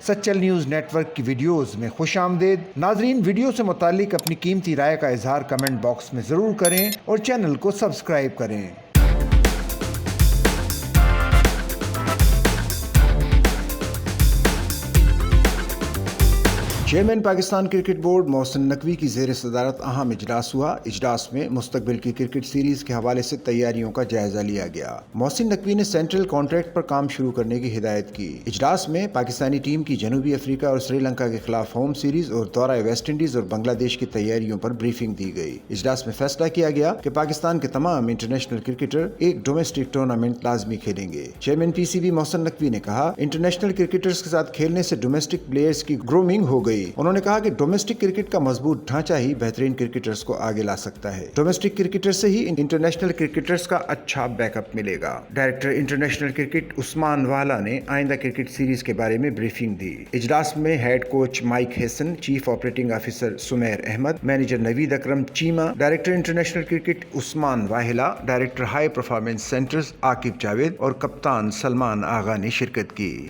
Sachal news net work کی videos میں خوش آمدید۔ ناظرین، ویڈیو سے متعلق اپنی قیمتی رائے کا اظہار کمنٹ باکس میں ضرور کریں اور چینل کو سبسکرائب کریں۔ Chairman Pakistan cricket board Mohsin Naqvi کی زیر صدارت اہم اجلاس ہوا۔ اجلاس میں مستقبل کی کرکٹ سیریز کے حوالے سے تیاریوں کا جائزہ لیا گیا۔ محسن نقوی نے سینٹرل کانٹریکٹ پر کام شروع کرنے کی ہدایت کی۔ اجلاس میں پاکستانی ٹیم کی جنوبی افریقہ اور سری لنکا کے خلاف ہوم سیریز اور دورہ ویسٹ انڈیز اور بنگلہ دیش کی تیاریوں پر بریفنگ دی گئی۔ اجلاس میں فیصلہ کیا گیا کہ پاکستان کے تمام انٹرنیشنل کرکٹر ایک ڈومیسٹک ٹورنامنٹ لازمی کھیلیں گے۔ Chairman P C B Mohsin Naqvi نے کہا، انٹرنیشنل کرکٹرز کے ساتھ کھیلنے سے ڈومیسٹک پلیئرز کی گرومنگ ہو گئی۔ انہوں نے کہا کہ ڈومیسٹک کرکٹ کا مضبوط ڈھانچہ ہی بہترین کرکٹرز کو آگے لا سکتا ہے۔ ڈومیسٹک کرکٹر سے ہی انٹرنیشنل کرکٹرز کا اچھا بیک اپ ملے گا۔ ڈائریکٹر انٹرنیشنل کرکٹ عثمان والا نے آئندہ کرکٹ سیریز کے بارے میں بریفنگ دی۔ اجلاس میں head coach Mike Hesson, chief operating officer Sameer Ahmed, manager Naveed Akram Cheema, director international cricket Usman Wahla, director high performance centres Aqib Javed اور کپتان سلمان آغا نے شرکت کی۔